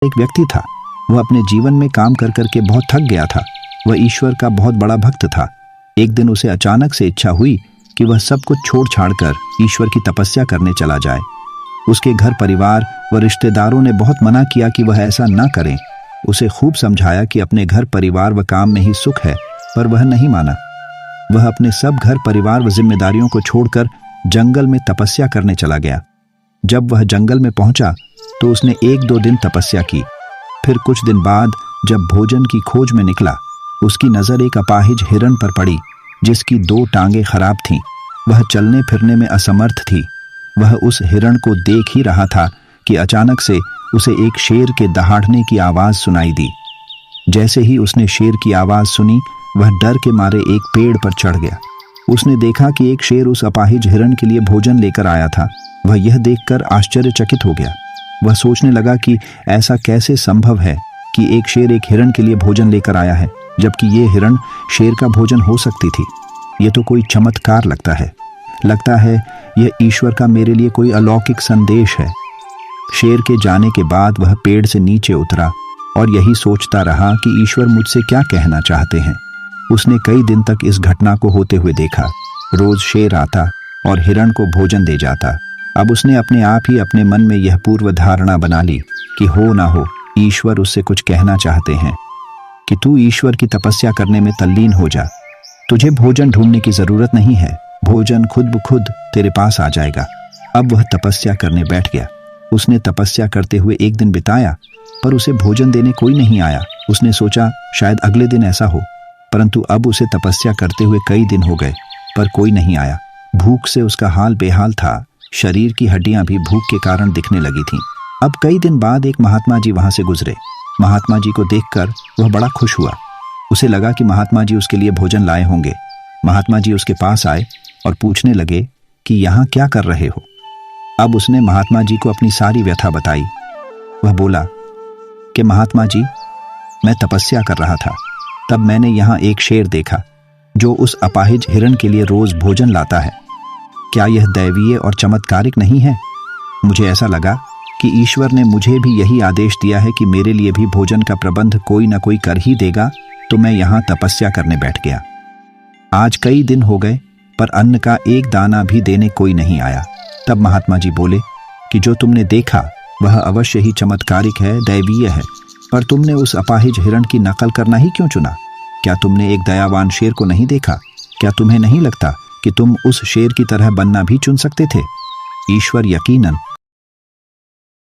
एक व्यक्ति था। वह अपने जीवन में काम कर करके बहुत थक गया था। वह ईश्वर का बहुत बड़ा भक्त था। एक दिन उसे अचानक से इच्छा हुई कि वह सब कुछ छोड़ छाड़ कर ईश्वर की तपस्या करने चला जाए। उसके घर परिवार व रिश्तेदारों ने बहुत मना किया कि वह ऐसा न करें। उसे खूब समझाया कि अपने घर परिवार व काम में ही सुख है, पर वह नहीं माना। वह अपने सब घर परिवार व जिम्मेदारियों को छोड़कर जंगल में तपस्या करने चला गया। जब वह जंगल में पहुंचा तो उसने 1-2 दिन तपस्या की। फिर कुछ दिन बाद जब भोजन की खोज में निकला, उसकी नज़र एक अपाहिज हिरण पर पड़ी जिसकी 2 टांगें खराब थीं। वह चलने फिरने में असमर्थ थी। वह उस हिरण को देख ही रहा था कि अचानक से उसे एक शेर के दहाड़ने की आवाज़ सुनाई दी। जैसे ही उसने शेर की आवाज़ सुनी, वह डर के मारे एक पेड़ पर चढ़ गया। उसने देखा कि एक शेर उस अपाहिज हिरण के लिए भोजन लेकर आया था। वह यह देखकर आश्चर्यचकित हो गया। वह सोचने लगा कि ऐसा कैसे संभव है कि एक शेर एक हिरण के लिए भोजन लेकर आया है, जबकि ये हिरण शेर का भोजन हो सकती थी। ये तो कोई चमत्कार लगता है यह ईश्वर का मेरे लिए कोई अलौकिक संदेश है। शेर के जाने के बाद वह पेड़ से नीचे उतरा और यही सोचता रहा कि ईश्वर मुझसे क्या कहना चाहते हैं। उसने कई दिन तक इस घटना को होते हुए देखा। रोज शेर आता और हिरण को भोजन दे जाता। अब उसने अपने आप ही अपने मन में यह पूर्व धारणा बना ली कि हो ना हो, ईश्वर उससे कुछ कहना चाहते हैं कि तू ईश्वर की तपस्या करने में तल्लीन हो जा। तुझे भोजन ढूंढने की जरूरत नहीं है, भोजन खुद ब खुद तेरे पास आ जाएगा। अब वह तपस्या करने बैठ गया। उसने तपस्या करते हुए एक दिन बिताया, पर उसे भोजन देने कोई नहीं आया। उसने सोचा शायद अगले दिन ऐसा हो, परंतु अब उसे तपस्या करते हुए कई दिन हो गए, पर कोई नहीं आया। भूख से उसका हाल बेहाल था। शरीर की हड्डियां भी भूख के कारण दिखने लगी थीं। अब कई दिन बाद एक महात्मा जी वहां से गुजरे। महात्मा जी को देखकर वह बड़ा खुश हुआ। उसे लगा कि महात्मा जी उसके लिए भोजन लाए होंगे। महात्मा जी उसके पास आए और पूछने लगे कि यहाँ क्या कर रहे हो। अब उसने महात्मा जी को अपनी सारी व्यथा बताई। वह बोला कि महात्मा जी, मैं तपस्या कर रहा था, तब मैंने यहाँ एक शेर देखा जो उस अपाहिज हिरण के लिए रोज भोजन लाता है। क्या यह दैवीय और चमत्कारिक नहीं है? मुझे ऐसा लगा कि ईश्वर ने मुझे भी यही आदेश दिया है कि मेरे लिए भी भोजन का प्रबंध कोई ना कोई कर ही देगा, तो मैं यहाँ तपस्या करने बैठ गया। आज कई दिन हो गए, पर अन्न का एक दाना भी देने कोई नहीं आया। तब महात्मा जी बोले कि जो तुमने देखा वह अवश्य ही चमत्कारिक है, दैवीय है, पर तुमने उस अपाहिज हिरण की नकल करना ही क्यों चुना? क्या तुमने एक दयावान शेर को नहीं देखा? क्या तुम्हें नहीं लगता कि तुम उस शेर की तरह बनना भी चुन सकते थे? ईश्वर यकीनन